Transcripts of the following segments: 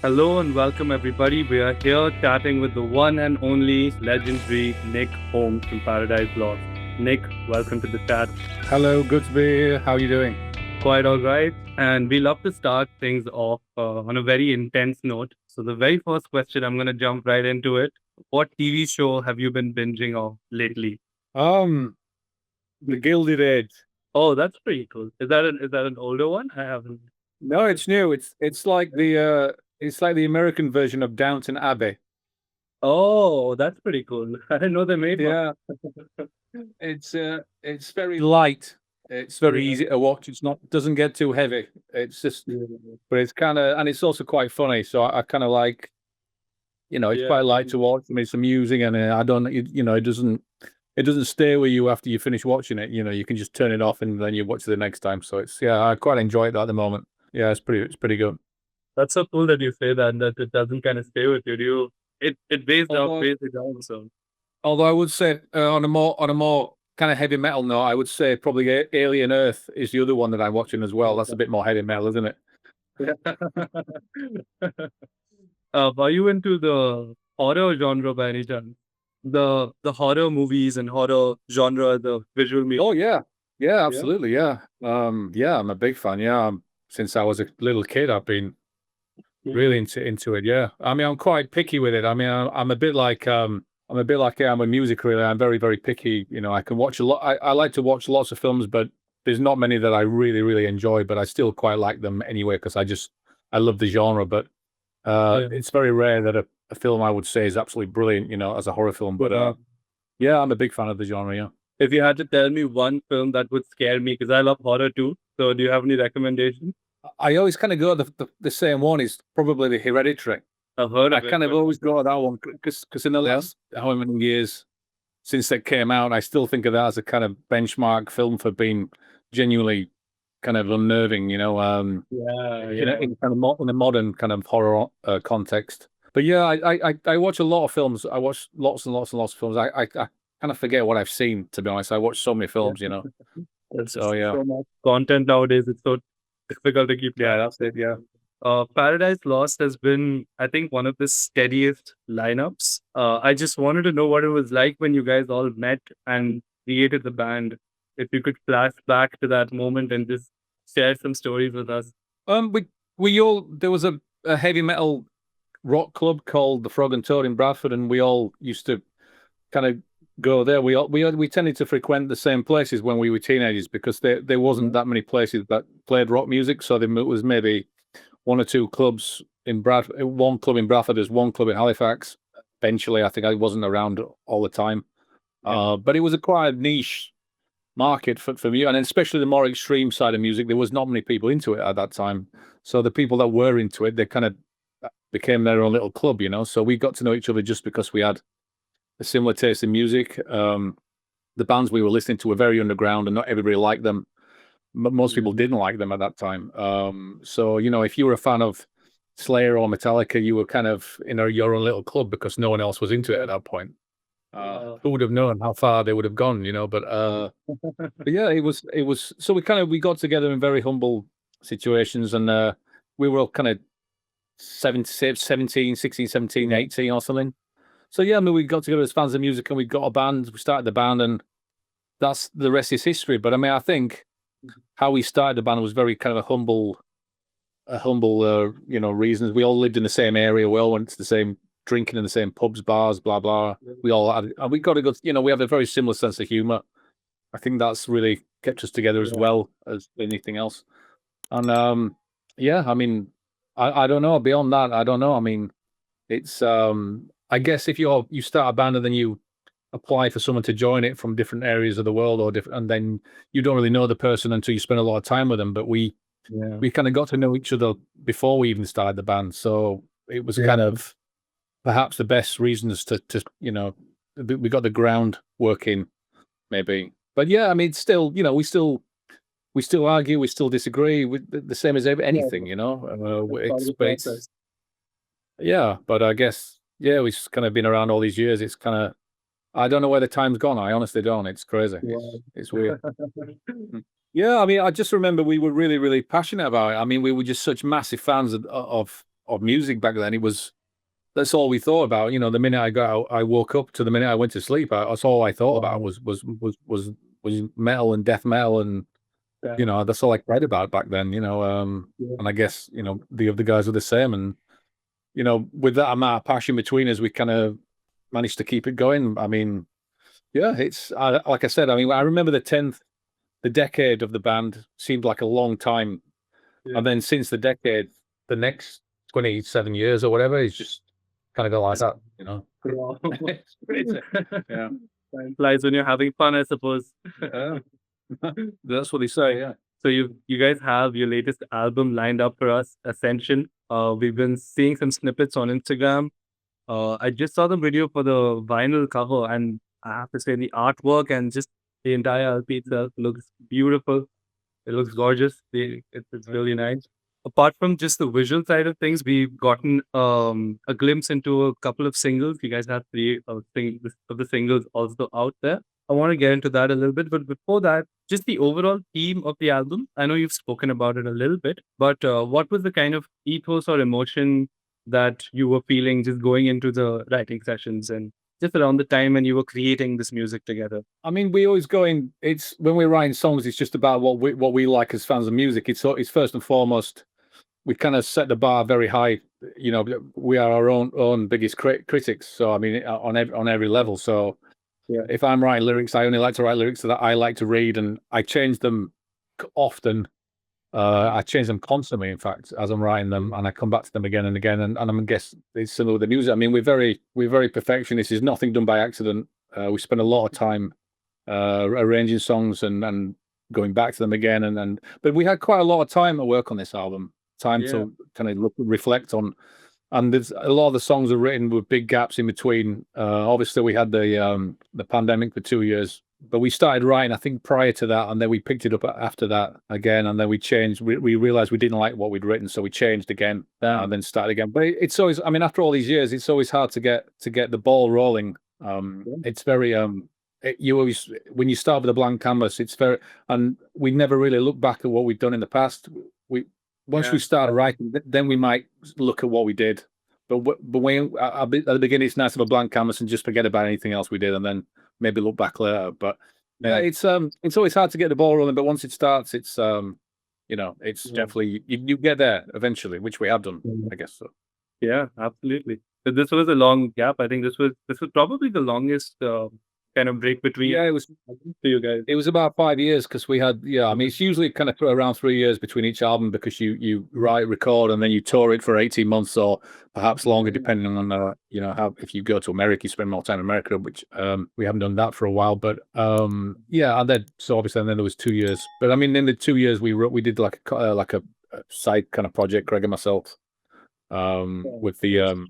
Hello and welcome everybody. We are here chatting with the one and only legendary Nick Holmes from Paradise Lost. Nick, welcome to the chat. Hello, good to be here. How are you doing? Quite all right. And we love to start things off on a very intense note. So the very first question, I'm going to jump right into it. What TV show have you been binging on lately? The Gilded Age. Oh, that's pretty cool. Is that an older one? I haven't. No, it's new. It's like the American version of Downton Abbey. Oh, that's pretty cool. I didn't know they made one. Yeah. It's very light. It's very easy to watch. Doesn't get too heavy. It's just, but it's kind of, and it's also quite funny. So I kind of like, it's quite light to watch. I mean, it's amusing, and it doesn't stay with you after you finish watching it. You can just turn it off and then you watch it the next time. So I quite enjoy it at the moment. Yeah, it's pretty good. That's so cool that you say that it doesn't kind of stay with you. It weighs it down. So Although I would say on a more kind of heavy metal note, I would say probably Alien Earth is the other one that I'm watching as well. That's a bit more heavy metal, isn't it? Are you into the horror genre by any chance? The horror movies and horror genre, the visual media. Oh yeah, absolutely, yeah. I'm a big fan. Yeah, since I was a little kid, I've been really into it. Yeah, I mean, I'm quite picky with it. I mean, I'm a bit like I am with music. Really, I'm very, very picky. I can watch a lot. I like to watch lots of films, but there's not many that I really, really enjoy. But I still quite like them anyway because I love the genre. But it's very rare that a film I would say is absolutely brilliant. As a horror film. But yeah, I'm a big fan of the genre. Yeah. If you had to tell me one film that would scare me, because I love horror too. So do you have any recommendations? I always kind of go the same one. Is probably the Hereditary. I've heard of I kind of always go that one because in the last however many years since that came out, I still think of that as a kind of benchmark film for being genuinely kind of unnerving. In kind of in a modern kind of horror context. But yeah, I watch a lot of films. I watch lots and lots and lots of films. I kind of forget what I've seen, to be honest. I watch so many films, So much content nowadays. It's so difficult to keep. Yeah, that's it. Yeah. Paradise Lost has been, I think, one of the steadiest lineups. I just wanted to know what it was like when you guys all met and created the band. If you could flash back to that moment and just share some stories with us. There was a heavy metal rock club called the Frog and Toad in Bradford, and we all used to kind of go there. We tended to frequent the same places when we were teenagers because there wasn't that many places that played rock music. So there was maybe one or two clubs in Bradford, one club in Bradford, there's one club in Halifax. Eventually, I think I wasn't around all the time. But it was a quite niche market for me, and especially the more extreme side of music. There was not many people into it at that time. So the people that were into it, they kind of became their own little club, So we got to know each other just because we had a similar taste in music. The bands we were listening to were very underground, and not everybody liked them. Most people didn't like them at that time. So if you were a fan of Slayer or Metallica, you were kind of in your own little club because no one else was into it at that point. Who would have known how far they would have gone, But yeah, it was. So we got together in very humble situations, and we were all kind of 17, 16, 17, 18 or something. So yeah, I mean, we got together as fans of music, and we got a band. We started the band, and that's the rest is history. But I mean, I think how we started the band was very kind of a humble reasons. We all lived in the same area. We all went to the same drinking in the same pubs, bars, blah blah. We all had, and we got a good. We have a very similar sense of humor. I think that's really kept us together as well as anything else. And yeah, I mean, I don't know. Beyond that, I don't know. I mean, it's I guess if you start a band and then you apply for someone to join it from different areas of the world or different, and then you don't really know the person until you spend a lot of time with them. But we kind of got to know each other before we even started the band, so it was kind of perhaps the best reasons to we got the ground working maybe. But yeah, I mean, still, we still argue, we still disagree with the same as anything, yeah, but I guess we've kind of been around all these years. It's kind of, I don't know where the time's gone. I honestly don't. It's crazy. It's weird. Yeah, I mean, I just remember we were really, really passionate about it. I mean, we were just such massive fans of music back then. That's all we thought about. You know, the minute I woke up to the minute I went to sleep, that's all I thought about was metal and death metal, and you know, that's all I cared about back then. You know, and I guess, you know, the other guys were the same, and you know, with that amount of passion between us, we kind of managed to keep it going. I mean, yeah, it's like I said. I mean, I remember the decade of the band seemed like a long time, and then since the decade, the next 27 years or whatever is just kind of go like that, you know. Yeah, Time flies when you're having fun, I suppose. yeah. That's what they say. Yeah. So you guys have your latest album lined up for us, Ascension. We've been seeing some snippets on Instagram. I just saw the video for the vinyl cover, and I have to say the artwork and just the entire LP itself looks beautiful. It looks gorgeous. It's really nice. Apart from just the visual side of things, we've gotten a glimpse into a couple of singles. You guys have three of the singles also out there. I want to get into that a little bit, but before that, just the overall theme of the album. I know you've spoken about it a little bit, but what was the kind of ethos or emotion that you were feeling just going into the writing sessions and just around the time when you were creating this music together? I mean, we always go in. It's when we're writing songs, it's just about what we like as fans of music. It's first and foremost, we kind of set the bar very high. You know, we are our own biggest critics. So I mean, on every level. So Yeah. if I'm writing lyrics, I only like to write lyrics that I like to read, and I change them often. I change them constantly, in fact, as I'm writing them, and I come back to them again and again. And I guess it's similar with the music. I mean, we're very perfectionist. There's nothing done by accident. We spend a lot of time arranging songs and going back to them again. But we had quite a lot of time to work on this album. Time to kind of reflect on. And there's a lot of the songs are written with big gaps in between. Obviously, we had the pandemic for 2 years, but we started writing, I think, prior to that, and then we picked it up after that again, and then we changed. We realized we didn't like what we'd written, so we changed again, and then started again. But it's always, I mean, after all these years, it's always hard to get the ball rolling. It's very you always, when you start with a blank canvas, it's very, and we never really look back at what we've done in the past. Once we start writing, then we might look at what we did. But when at the beginning, it's nice to have a blank canvas and just forget about anything else we did, and then maybe look back later. But yeah, it's always hard to get the ball rolling. But once it starts, it's you know, it's definitely you get there eventually, which we have done, I guess. So Yeah, absolutely. So this was a long gap. I think this was probably the longest kind of break between. Yeah, it was for you guys. It was about 5 years because we had, I mean, it's usually kind of around 3 years between each album because you write, record, and then you tour it for 18 months or perhaps longer, depending on, you know, how, if you go to America, you spend more time in America, which we haven't done that for a while. But yeah, and then, so obviously, and then there was 2 years. But I mean, in the 2 years, we did like a side kind of project, Greg and myself, with the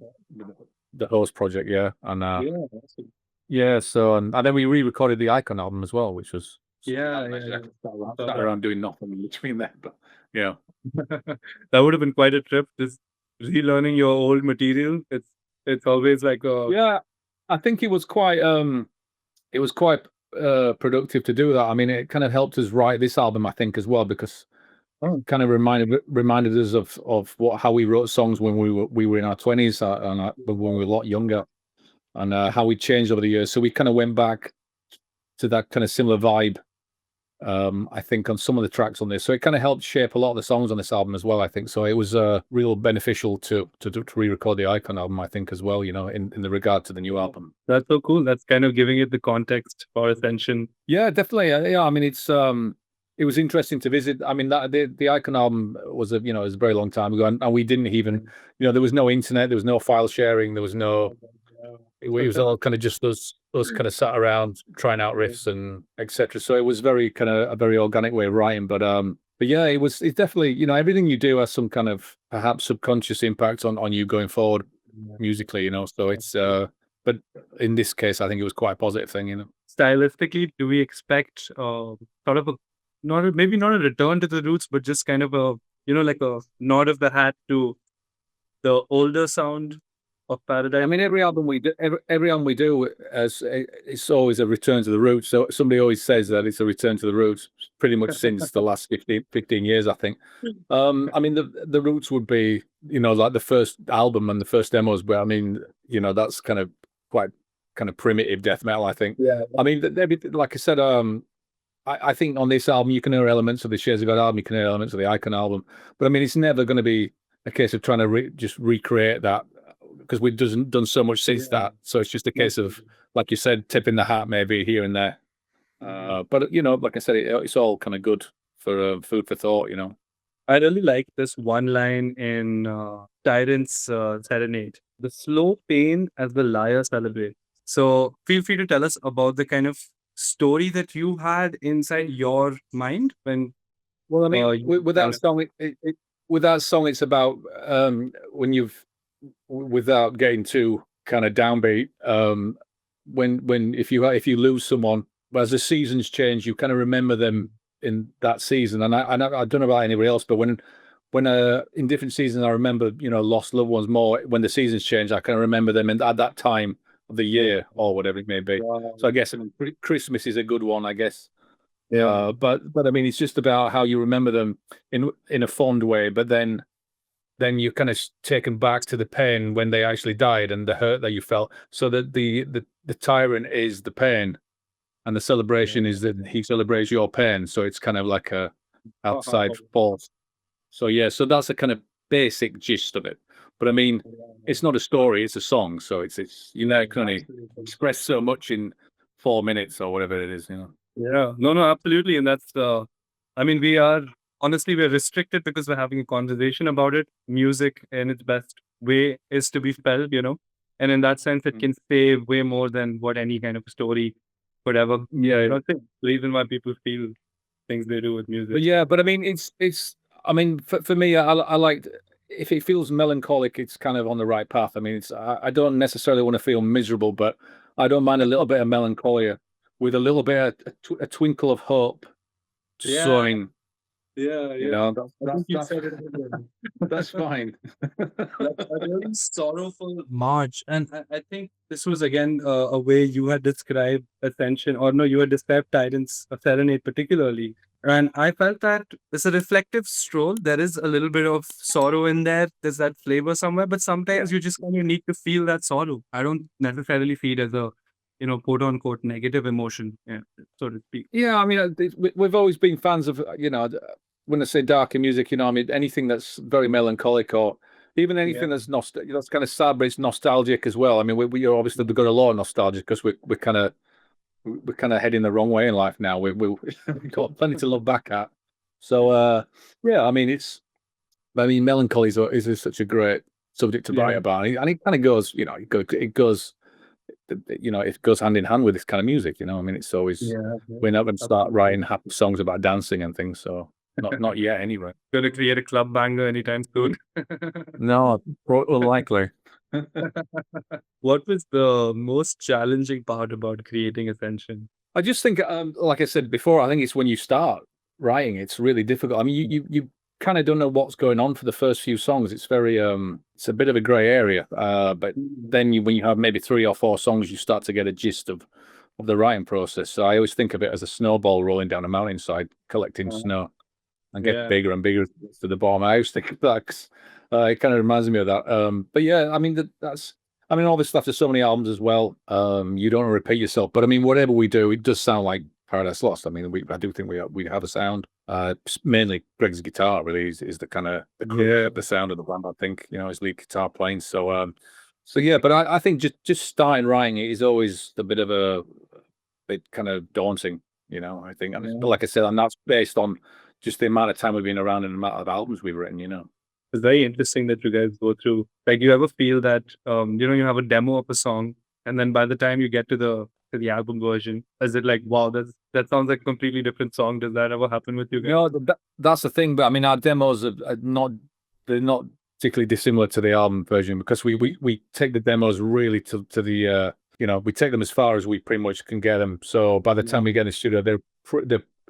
Host project, yeah. And yeah, so and then we re-recorded the Icon album as well, which was Sat around doing nothing in between there, but yeah. That would have been quite a trip. Just relearning your old material. It's always like Yeah, I think it was quite productive to do that. I mean, it kind of helped us write this album, I think, as well, because it kind of reminded us of how we wrote songs when we were in our 20s and when we were a lot younger. And how we changed over the years. So we kind of went back to that kind of similar vibe, I think, on some of the tracks on this. So it kind of helped shape a lot of the songs on this album as well, I think. So it was real beneficial to re-record the Icon album, I think, as well, you know, in the regard to the new album. That's so cool. That's kind of giving it the context for Ascension. Yeah, definitely. Yeah, I mean, it was interesting to visit. I mean, that the Icon album was it was a very long time ago, and we didn't even, there was no internet, there was no file sharing, there was no. It was all kind of just us kind of sat around trying out riffs and etc. So it was very kind of a very organic way of writing. But yeah, it's definitely, everything you do has some kind of perhaps subconscious impact on you going forward musically, So it's but in this case, I think it was quite a positive thing, Stylistically, do we expect sort of maybe not a return to the roots, but just kind of a like a nod of the hat to the older sound of Paradise. I mean, every album we do, every album we do, as it's always a return to the roots. So somebody always says that it's a return to the roots, pretty much since the last 15 years, I think. I mean, the roots would be, like the first album and the first demos, but I mean, that's kind of quite kind of primitive death metal, I think. Yeah. I mean, like I said, I think on this album you can hear elements of the Shades of God album, you can hear elements of the Icon album, but I mean, it's never going to be a case of trying to just recreate that, because we've done so much since that. So it's just a case of, like you said, tipping the hat maybe here and there. But like I said, it's all kind of good for food for thought. I really like this one line in Tyrant's Serenade. The slow pain as the liar celebrates. So feel free to tell us about the kind of story that you had inside your mind when. Well, I mean, with that kind of- song, with that song, it's about when without getting too kind of downbeat. When if you lose someone, as the seasons change, you kind of remember them in that season. And I don't know about anybody else, but when in different seasons, I remember lost loved ones more. When the seasons change, I kind of remember them at that time of the year or whatever it may be. So I guess Christmas is a good one, I guess. Yeah. But I mean, it's just about how you remember them in a fond way, but then you're kind of taken back to the pain when they actually died and the hurt that you felt. So that the tyrant is the pain, and the celebration is that he celebrates your pain. So it's kind of like a outside force. So yeah, so that's a kind of basic gist of it. But I mean, it's not a story; it's a song. So it's can only express so much in 4 minutes or whatever it is. Yeah, no, absolutely. And that's, I mean, we're restricted because we're having a conversation about it. Music in its best way is to be felt, and in that sense, it can say way more than what any kind of story could ever. Yeah. That's the reason why people feel things they do with music. But yeah, but I mean, I mean, for me, I like, if it feels melancholic, it's kind of on the right path. I mean, I don't necessarily want to feel miserable, but I don't mind a little bit of melancholia with a little bit of a twinkle of hope sowing. Yeah. That's fine. A really sorrowful march. And I think this was again a way you had described Ascension, or no, you had described Tyrant's Serenade particularly. And I felt that it's a reflective stroll. There is a little bit of sorrow in there. There's that flavor somewhere, but sometimes you just kind of need to feel that sorrow. I don't necessarily feel it as a, quote unquote negative emotion, so to speak. Yeah, I mean, we've always been fans of, when I say darker music, I mean, anything that's very melancholic, or even anything that's kind of sad, but it's nostalgic as well. I mean, we've got a lot of nostalgia because we're kind of heading the wrong way in life now. We've got plenty to look back at. So yeah, I mean, melancholy is such a great subject to write about, and it kind of goes, it goes hand in hand with this kind of music. I mean, it's always we're not going to start writing happy songs about dancing and things. So not yet, anyway. Going to create a club banger anytime soon? No, unlikely. What was the most challenging part about creating Ascension? I just think, like I said before, I think it's when you start writing, it's really difficult. I mean, you kind of don't know what's going on for the first few songs. It's very, it's a bit of a grey area. But then when you have maybe 3 or 4 songs, you start to get a gist of the writing process. So I always think of it as a snowball rolling down a mountainside, collecting snow, and get bigger and bigger to the bottom. I always think of that 'cause, it kind of reminds me of that. But yeah, I mean, I mean, obviously after so many albums as well, you don't want to repeat yourself. But I mean, whatever we do, it does sound like Paradise Lost. I mean, I do think we have a sound. Mainly Greg's guitar really is the kind of the sound of the band. I think his lead guitar playing. So yeah, but I think just starting writing it is always a bit of a bit kind of daunting. I think, and like I said, and that's based on just the amount of time we've been around and the amount of albums we've written. It's very interesting that you guys go through. Like, you ever feel that you have a demo of a song, and then by the time you get to the album version, is it like, wow, that sounds like a completely different song? Does that ever happen with you guys? That's the thing. But I mean, our demos are not particularly dissimilar to the album version, because we take the demos really to the we take them as far as we pretty much can get them. So by the time we get in the studio, they're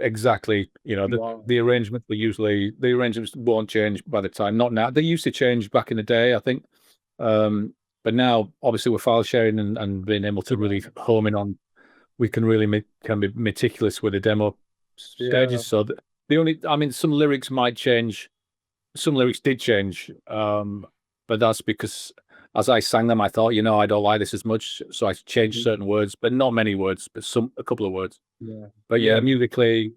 exactly the arrangements won't change by the time. Not now. They used to change back in the day, I think. But now, obviously, we're file sharing and being able to really home in on, we can really can be meticulous with the demo stages. So the only, I mean, some lyrics might change. Some lyrics did change, but that's because as I sang them, I thought, I don't like this as much, so I changed certain words, but not many words, but a couple of words. Yeah. But yeah, musically,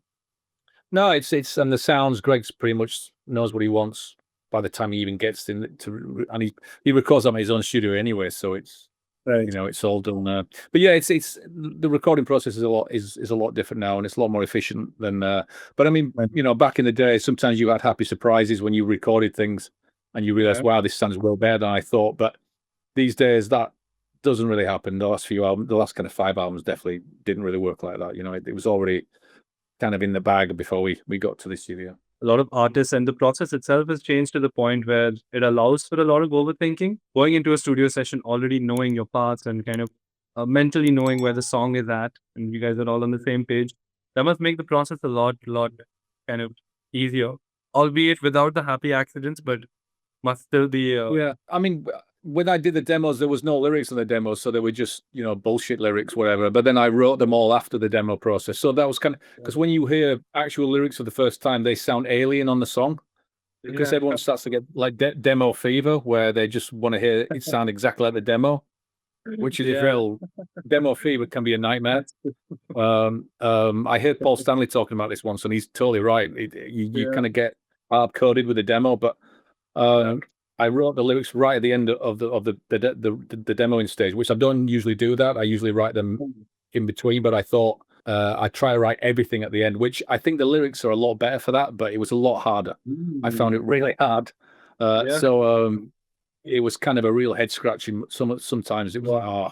no, it's and the sounds. Greg's pretty much knows what he wants by the time he even gets in and he records on his own studio anyway, so it's Right. it's all done. But yeah, it's the recording process is a lot different now, and it's a lot more efficient than. But I mean, back in the day, sometimes you had happy surprises when you recorded things, and you realize, wow, this sounds well better than I thought. But these days, that doesn't really happen. The last few albums, the last kind of 5 albums, definitely didn't really work like that. It was already kind of in the bag before we got to the studio. A lot of artists, and the process itself has changed to the point where it allows for a lot of overthinking. Going into a studio session, already knowing your parts and kind of mentally knowing where the song is at, and you guys are all on the same page. That must make the process a lot kind of easier, albeit without the happy accidents, but must still be. Yeah, I mean, when I did the demos, there was no lyrics on the demos, so they were just bullshit lyrics, whatever. But then I wrote them all after the demo process, so that was kind of because when you hear actual lyrics for the first time, they sound alien on the song because everyone starts to get like demo fever, where they just want to hear it sound exactly like the demo, which is real. Demo fever can be a nightmare. I heard Paul Stanley talking about this once, and he's totally right. You kind of get hard coded with the demo, but. I wrote the lyrics right at the end of the demoing stage, which I don't usually do that. I usually write them in between, but I thought I try to write everything at the end, which I think the lyrics are a lot better for that, but it was a lot harder. I found it really hard. So it was kind of a real head scratching. Sometimes it was like,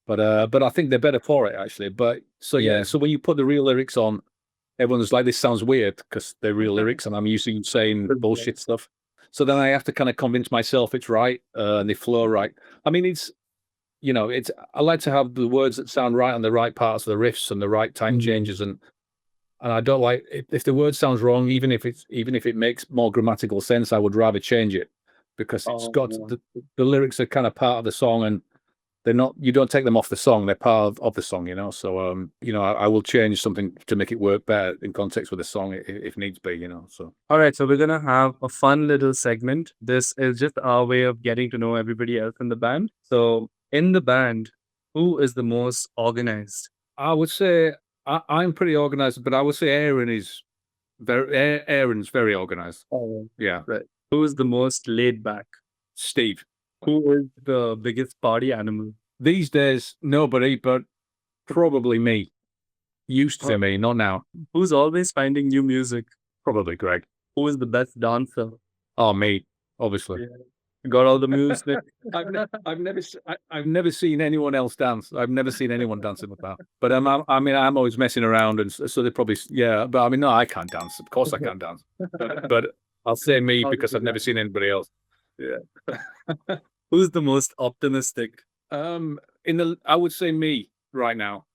but I think they're better for it actually. But so when you put the real lyrics on, everyone's like, this sounds weird because they're real lyrics, and I'm usually saying bullshit stuff. So then I have to kind of convince myself it's right, and they flow right. I mean, I like to have the words that sound right on the right parts of the riffs and the right time changes, and I don't like if the word sounds wrong, even if it makes more grammatical sense, I would rather change it because it's got the lyrics are kind of part of the song, and they're not. You don't take them off the song; they're part of the song, So, I will change something to make it work better in context with the song if needs be, So. All right, so we're gonna have a fun little segment. This is just our way of getting to know everybody else in the band. So, in the band, who is the most organized? I would say I'm pretty organized, but I would say Aaron's very organized. Oh, yeah. Right. Who is the most laid back? Steve. Who is the biggest party animal? These days, nobody, but probably me. Used to me, not now. Who's always finding new music? Probably Greg. Who is the best dancer? Oh, me, obviously. You got all the moves. I've never seen anyone else dance. I've never seen anyone dance in the past. But I'm always messing around, and so they probably But I mean, no, I can't dance. Of course, I can't dance. But I'll say me because I've never seen anybody else. Yeah. Who's the most optimistic? I would say me right now.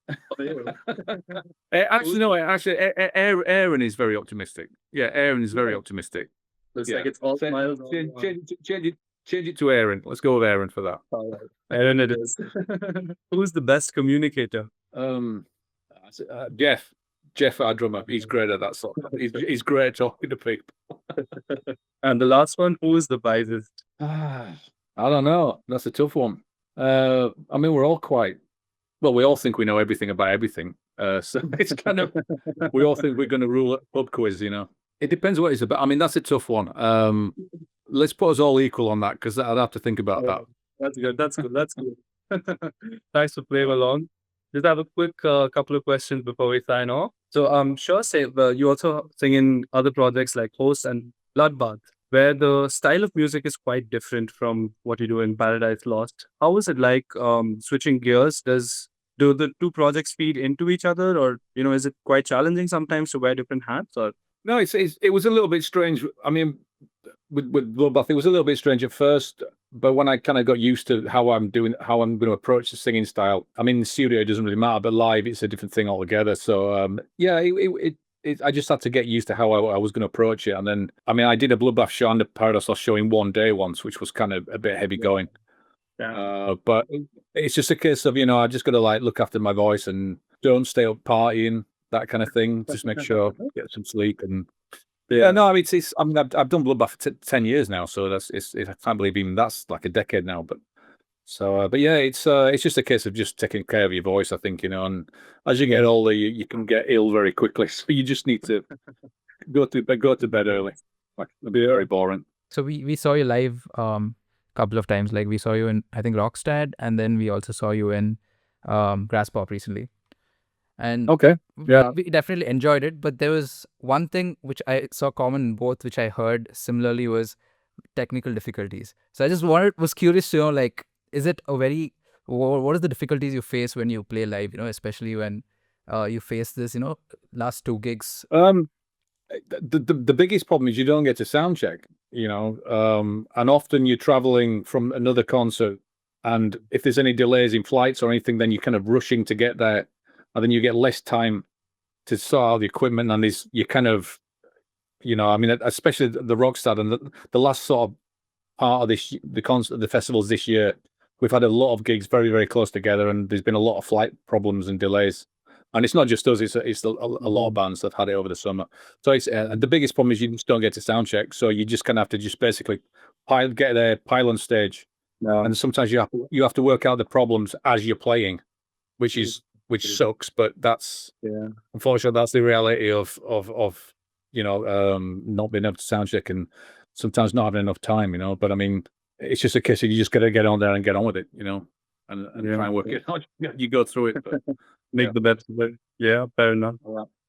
Actually, no. Actually, Aaron is very optimistic. Yeah, Aaron is very optimistic. Looks like it's all smiles. Change it to Aaron. Let's go with Aaron for that. Aaron it is. Who's the best communicator? Jeff, our drummer. He's great at that sort. He's great at talking to people. And the last one, who is the wisest? I don't know. That's a tough one. I mean, we're all we all think we know everything about everything. So it's kind of, we all think we're going to rule a pub quiz, It depends what it's about. I mean, that's a tough one. Let's put us all equal on that because I'd have to think about that. That's good. Thanks for playing along. Just have a quick couple of questions before we sign off. So sure, say you also sing in other projects like Host and Bloodbath, where the style of music is quite different from what you do in Paradise Lost. How is it like switching gears? Do the two projects feed into each other, or is it quite challenging sometimes to wear different hats? Or no, it was a little bit strange. I mean, with Bloodbath, it was a little bit strange at first, but when I kind of got used to how I'm going to approach the singing style, I mean, in the studio it doesn't really matter, but live it's a different thing altogether. So I just had to get used to how I was going to approach it. And then, I mean, I did a Bloodbath show and a Paradise Lost show in one day once, which was kind of a bit heavy going. But it's just a case of, I just got to like look after my voice and don't stay up partying, that kind of thing. Just make sure I get some sleep. And no, I mean, I mean, I've done Bloodbath for 10 years now, so I can't believe even that's like a decade now. But yeah, it's just a case of just taking care of your voice, I think, and as you get older, you can get ill very quickly. So you just need to go to bed early. Like, it'll be very boring. So we saw you live couple of times. Like we saw you in, I think, Rockstead, and then we also saw you in Grass Pop recently. And okay, yeah, we definitely enjoyed it. But there was one thing which I saw common in both, which I heard similarly, was technical difficulties. So I just was curious to know, like, is it what are the difficulties you face when you play live? Especially when you face this, last 2 gigs. The biggest problem is you don't get to sound check, and often you're traveling from another concert, and if there's any delays in flights or anything, then you're kind of rushing to get there, and then you get less time to sort out the equipment, and you kind of, I mean, especially the Rockstad and the last sort of part of the festivals this year, we've had a lot of gigs very, very close together, and there's been a lot of flight problems and delays. And it's not just us; it's a lot of bands that have had it over the summer. So it's the biggest problem is you just don't get to sound check. So you just kind of have to just basically get there, pile on stage, and sometimes you have to work out the problems as you're playing, which sucks. But that's unfortunately that's the reality of not being able to sound check and sometimes not having enough time. But I mean, it's just a case of you just got to get on there and get on with it. And try and work it out. You go through it. But, make the best of it. Yeah, fair enough.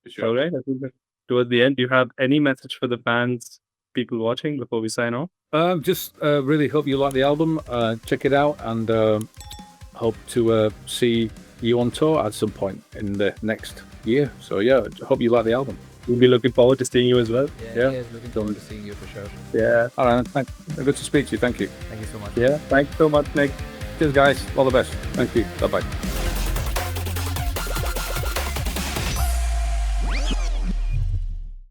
Sure. All right. I think that towards the end, do you have any message for the fans, people watching, before we sign off? Just really hope you like the album. Check it out, and hope to see you on tour at some point in the next year. So yeah, hope you like the album. We'll be looking forward to seeing you as well. Yeah, looking forward to seeing you for sure. Yeah. All right. Thanks. Good to speak to you. Thank you. Thank you so much. Yeah. Thanks so much, Nick. Cheers, guys. All the best. Thank you. Bye-bye.